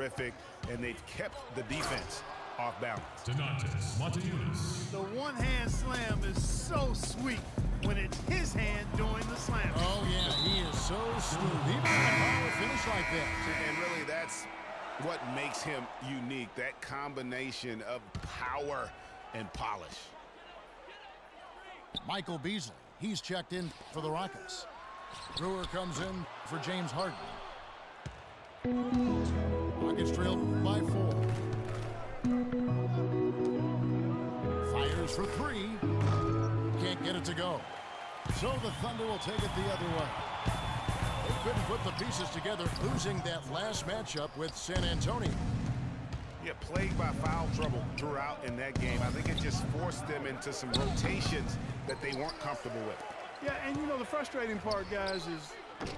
terrific, and they've kept the defense off balance. Donatas Motiejunas. The one-hand slam is so sweet when it's his hand doing the slam. Oh, yeah, he is so smooth. He makes a power finish like that. And really, that's what makes him unique, that combination of power and polish. Michael Beasley, he's checked in for the Rockets. Brewer comes in for James Harden. Rockets trail by 4. Fires for 3. Can't get it to go. So the Thunder will take it the other way. They couldn't put the pieces together, losing that last matchup with San Antonio. Yeah, plagued by foul trouble throughout in that game. I think it just forced them into some rotations that they weren't comfortable with. Yeah, and you know, the frustrating part, guys, is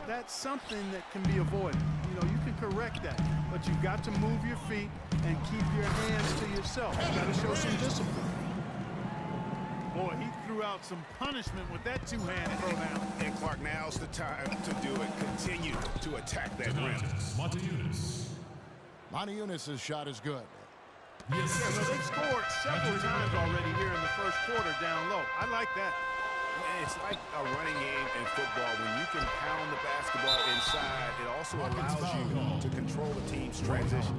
that's something that can be avoided. You know, you can correct that, but you've got to move your feet and keep your hands to yourself. You've got to show some discipline. Boy, he threw out some punishment with that two-hand throwdown. And Clark, now's the time to do it. Continue to attack that rim. Donatas Motiejunas. Motiejunas' shot is good. Yeah, so they've scored several times already here in the first quarter down low. I like that. It's like a running game in football. When you can pound the basketball inside, it also allows you to control the team's transition.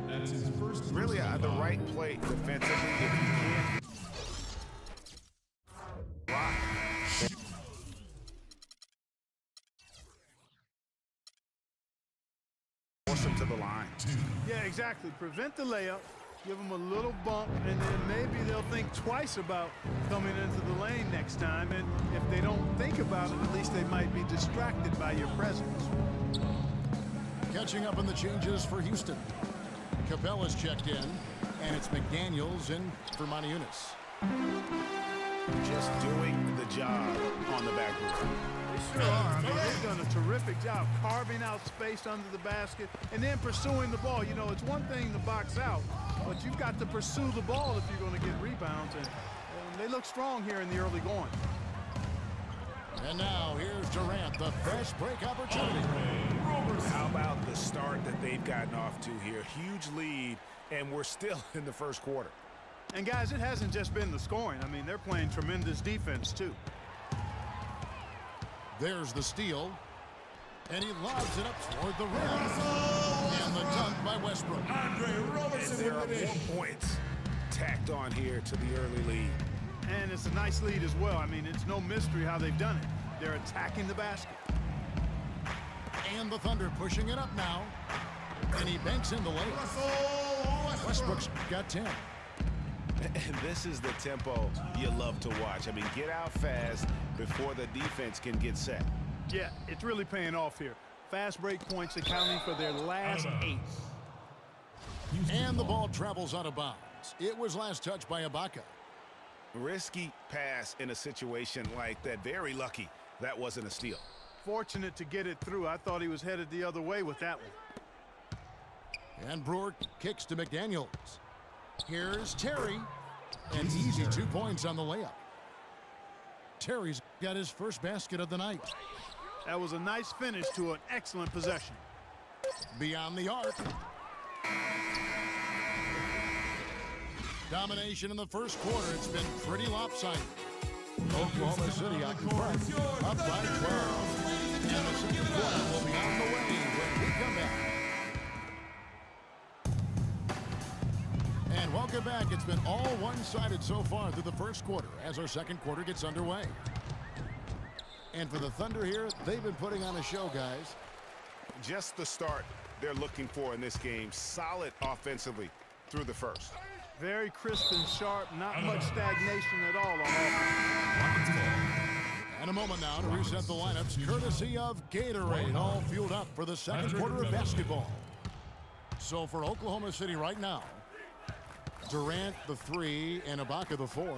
That's his first Really, the right play defensively, if you can't block. Force them to the line. Yeah, exactly. Prevent the layup, give them a little bump, and then maybe they'll think twice about coming into the lane next time. And if they don't think about it, at least they might be distracted by your presence. Catching up on the changes for Houston. Capella's checked in, and it's McDaniels in for Motiejunas. Just doing the job on the backboard. They sure are. I mean, they've done a terrific job carving out space under the basket and then pursuing the ball. You know, it's one thing to box out, but you've got to pursue the ball if you're going to get rebounds. And they look strong here in the early going. And now here's Durant, the fast break opportunity. How about the start that they've gotten off to here? Huge lead, and we're still in the first quarter. And, guys, it hasn't just been the scoring. I mean, they're playing tremendous defense, too. There's the steal. And he lobs it up toward the rim. And the dunk by Westbrook. Andre Roberson There are with the more points tacked on here to the early lead. And it's a nice lead as well. I mean, it's no mystery how they've done it. They're attacking the basket. And the Thunder pushing it up now. And he banks in the layup. Westbrook's got 10. And this is the tempo you love to watch. I mean, get out fast before the defense can get set. Yeah, it's really paying off here. Fast break points accounting for their last 8. And the ball travels out of bounds. It was last touched by Ibaka. Risky pass in a situation like that. Very lucky that wasn't a steal. Fortunate to get it through. I thought he was headed the other way with that one. And Brewer kicks to McDaniels. Here's Terry. An easy 2 points on the layup. Terry's got his first basket of the night. That was a nice finish to an excellent possession. Beyond the arc. Domination in the first quarter. It's been pretty lopsided. Oklahoma City out in front, up by 12. And the second quarter will be on the way when we come back. And welcome back. It's been all one-sided so far through the first quarter as our second quarter gets underway. And for the Thunder here, they've been putting on a show, guys. Just the start they're looking for in this game. Solid offensively through the first. Very crisp and sharp, not much stagnation at all on offense. And a moment now to reset the lineups, courtesy of Gatorade, all fueled up for the second quarter of basketball. So for Oklahoma City right now, Durant the 3 and Ibaka the 4.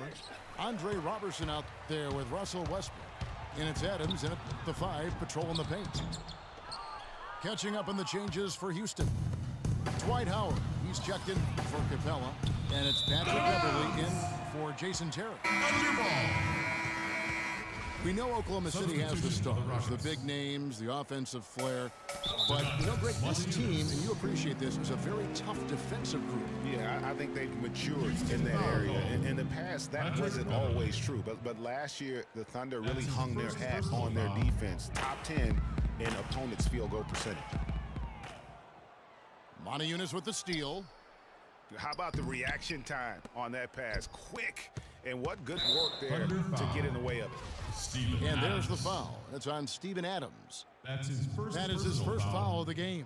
Andre Roberson out there with Russell Westbrook. And it's Adams in at the 5, patrolling the paint. Catching up on the changes for Houston. Dwight Howard, he's checked in for Capella. And it's Patrick Beverly in for Jason Terry. We know Oklahoma City has the stars, the big names, the offensive flair. But, you know, Greg, this team, and you appreciate this, is a very tough defensive group. Yeah, I think they've matured in that area. In the past, that wasn't always true. But last year, the Thunder really hung their hat on their defense. Top 10 in opponents' field goal percentage. Motiejunas with the steal. How about the reaction time on that pass? Quick. And what good work there to get in the way of it. And there's the foul. That's on Steven Adams. That's his first. That is his first foul of the game.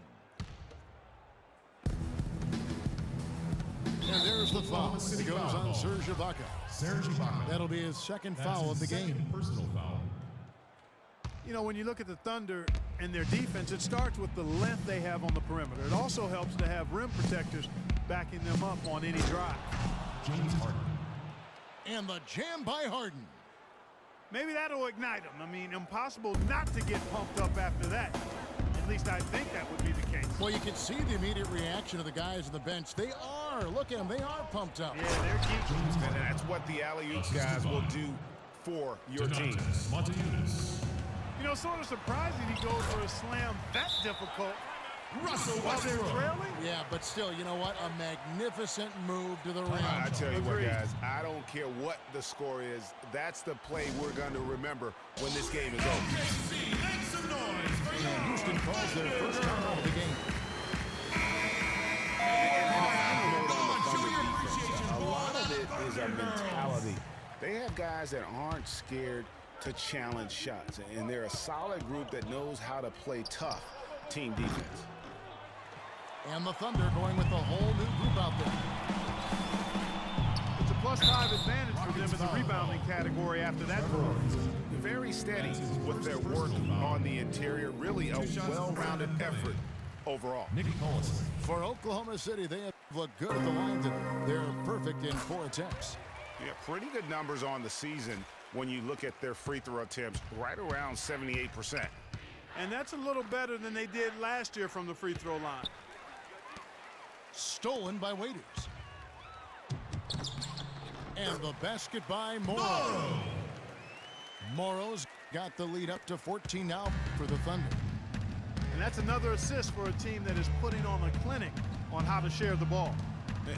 And there's the foul. It goes on Serge Ibaka. That'll be his second foul of the game. Personal foul. You know, when you look at the Thunder and their defense, it starts with the length they have on the perimeter. It also helps to have rim protectors backing them up on any drive. James Harden. And the jam by Harden. Maybe that'll ignite them. I mean, impossible not to get pumped up after that. At least I think that would be the case. Well, you can see the immediate reaction of the guys on the bench. They are. Look at them. They are pumped up. Yeah, they're cute. And that's what the alley-oop guys will do for your team. Motiejunas. You know, sort of surprising he goes for a slam that difficult. Russell While they're Westbrook. trailing? Yeah, but still, you know what? A magnificent move to the rim. I tell you what, Agreed. guys, I don't care what the score is. That's the play we're going to remember when this game is over. OKC, make some noise for And Houston calls their first timeout of the game. A lot of it is a mentality. They have guys that aren't scared to challenge shots, and they're a solid group that knows how to play tough team defense. And the Thunder going with a whole new group out there. It's a +5 advantage for them in the rebounding category after that goal. Very steady with their work on the interior. Really a well-rounded effort overall. Nicky Collison. For Oklahoma City, they have looked good at the line today. They're perfect in 4 attempts. Yeah, pretty good numbers on the season when you look at their free throw attempts, right around 78%. And that's a little better than they did last year from the free throw line. Stolen by Waiters. And the basket by Morrow. Morrow's got the lead up to 14 now for the Thunder. And that's another assist for a team that is putting on a clinic on how to share the ball.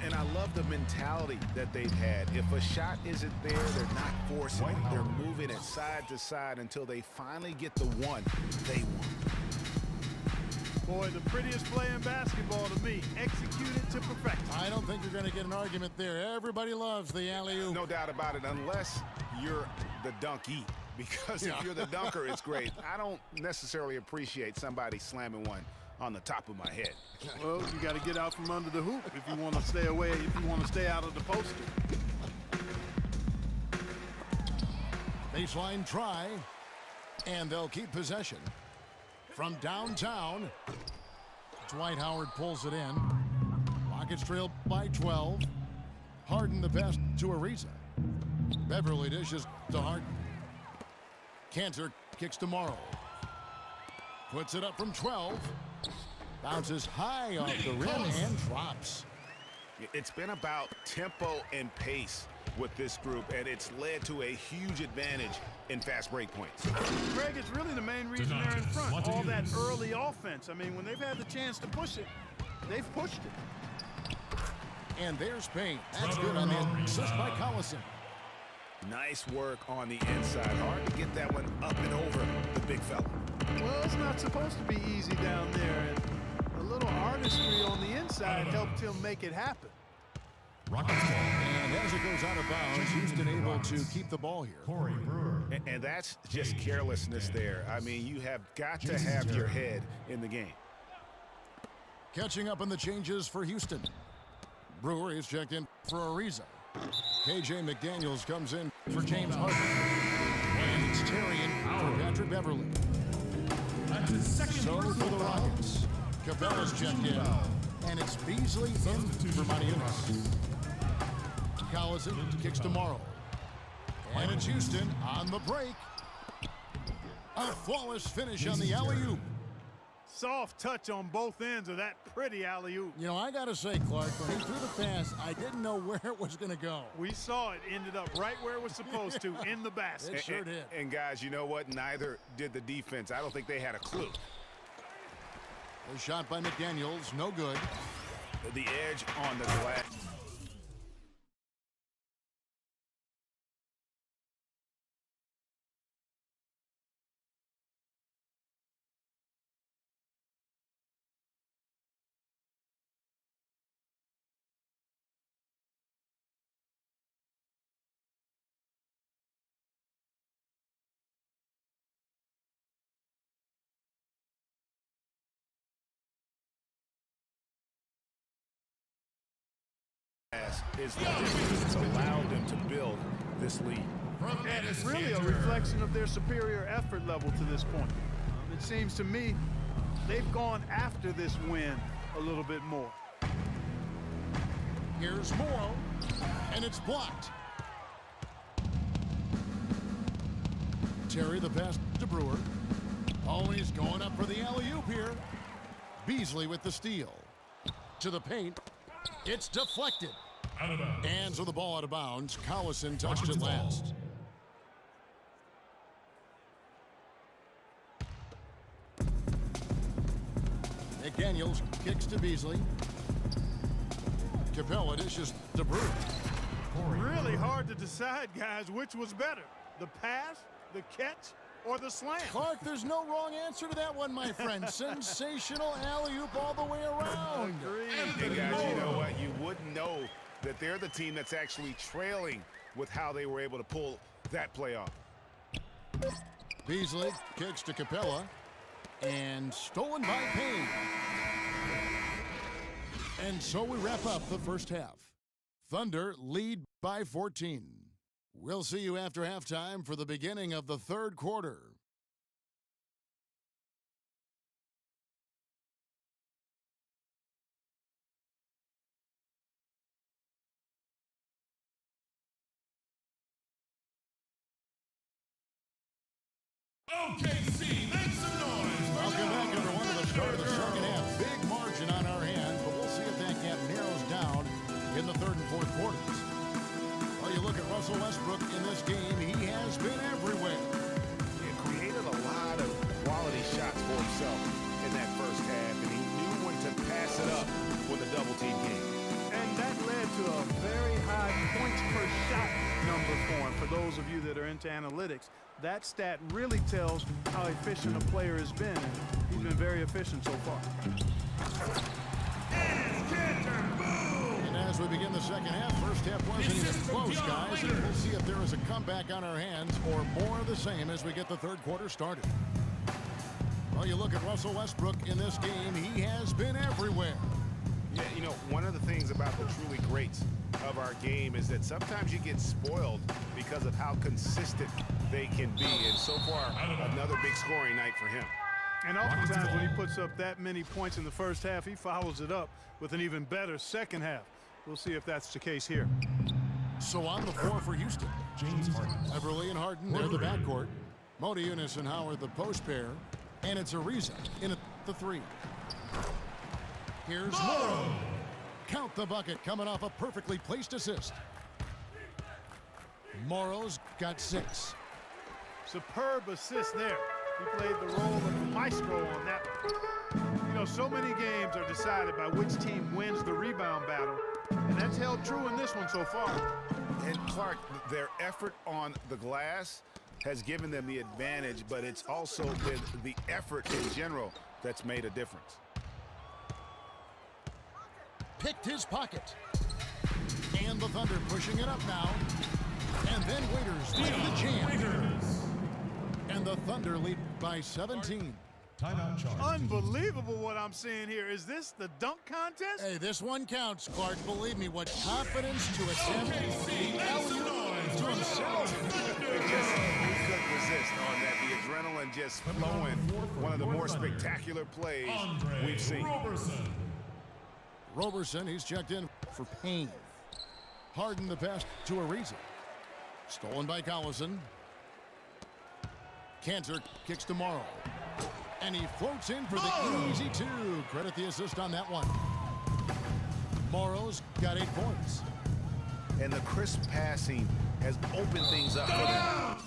And I love the mentality that they've had. If a shot isn't there, they're not forcing it. They're moving it side to side until they finally get the one they want. Boy, the prettiest play in basketball to me. Executed to perfection. I don't think you're going to get an argument there. Everybody loves the alley-oop. No doubt about it, unless you're the dunkie. Because if you're the dunker, it's great. I don't necessarily appreciate somebody slamming one on the top of my head. Well, you got to get out from under the hoop if you want to stay away, if you want to stay out of the poster. Baseline try, and they'll keep possession. From downtown, Dwight Howard pulls it in. Rockets trail by 12. Harden the pass to Ariza. Beverly dishes to Harden. Cantor kicks to Morrow. Puts it up from 12. Bounces high off the rim and drops. It's been about tempo and pace with this group, and it's led to a huge advantage in fast break points. Greg, it's really the main reason they're in front. All that early offense. I mean, when they've had the chance to push it, they've pushed it. And there's Payne. That's good on the assist by Collison. Nice work on the inside. Hard to get that one up and over the big fella. Well, it's not supposed to be easy down there, and a little artistry on the inside helped him make it happen. Rockets ball. And as it goes out of bounds, Houston able to keep the ball here. Corey Brewer. And that's just carelessness there. I mean, you have got to have your head in the game. Catching up on the changes for Houston. Brewer is checked in for Ariza. KJ McDaniels comes in for James Harden. And it's Tarian for Patrick Beverly. That's his second So for the Rockets, Capella's checked in. And it's Beasley in for Motiejunas. Collison kicks to Morrow. And it's Houston on the break. A flawless finish on the alley-oop. Soft touch on both ends of that pretty alley-oop. You know, I got to say, Clark, when he threw the pass, I didn't know where it was going to go. We saw it ended up right where it was supposed to, in the basket. It sure did. And guys, you know what? Neither did the defense. I don't think they had a clue. The shot by McDaniels, no good. The edge on the glass. Is the difference that's allowed them to build this lead. And it's really a reflection of their superior effort level to this point. It seems to me they've gone after this win a little bit more. Here's Morrow, and it's blocked. Terry the pass to Brewer. Oh, and he's going up for the alley-oop here. Beasley with the steal. To the paint. It's deflected. Out of bounds. And so the ball out of bounds. Collison touched it last. McDaniels kicks to Beasley. Capella dishes to Brewer. Really hard to decide, guys, which was better, the pass, the catch, or the slam. Clark, there's no wrong answer to that one, my friend. Sensational alley-oop all the way around. And guys, you know what? You wouldn't know that they're the team that's actually trailing with how they were able to pull that play off. Beasley kicks to Capella. And stolen by Payne. And so we wrap up the first half. Thunder lead by 14. We'll see you after halftime for the beginning of the third quarter. OKC, make some noise. Welcome back, everyone, to the start of the second half. Big margin on our hands, but we'll see if that gap narrows down in the third and fourth quarters. Well, you look at Russell Westbrook in this game, he has been everywhere. He created a lot of quality shots for himself in that first half, and he knew when to pass it up when the double team came. And that led to a very high points per shot number for him. For those of you that are into analytics, that stat really tells how efficient a player has been. And he's been very efficient so far. And as we begin the second half, first half wasn't even close, guys. And we'll see if there is a comeback on our hands or more of the same as we get the third quarter started. Well, you look at Russell Westbrook in this game, he has been everywhere. Yeah, you know, one of the things about the truly greats of our game is that sometimes you get spoiled because of how consistent they can be. And so far, another big scoring night for him. And oftentimes when he puts up that many points in the first half, he follows it up with an even better second half. We'll see if that's the case here. So on the floor for Houston, James Harden. Everly and Harden, they're the backcourt. Modi Eunice and Howard, the post pair. And it's Ariza in at the three. Here's Morrow. Count the bucket coming off a perfectly placed assist. Morrow's got 6. Superb assist there. He played the role of the maestro on that one. You know, so many games are decided by which team wins the rebound battle, and that's held true in this one so far. And Clark, their effort on the glass has given them the advantage, but it's also been the effort in general that's made a difference. Picked his pocket. And the Thunder pushing it up now. And then Waiters with the jam. And the Thunder lead by 17. Timeout charge. Unbelievable what I'm seeing here. Is this the dunk contest? Hey, this one counts, Clark. Believe me, what confidence to attempt OKC, the make some noise. to himself. He couldn't resist on that. The adrenaline just flowing. One of the more spectacular plays we've seen. Roberson. Roberson, he's checked in for Payne. Harden the pass to Ariza. Stolen by Collison. Cantor kicks to Morrow. And he floats in for the easy two. Credit the assist on that one. Morrow's got 8 points. And the crisp passing has opened things up for them.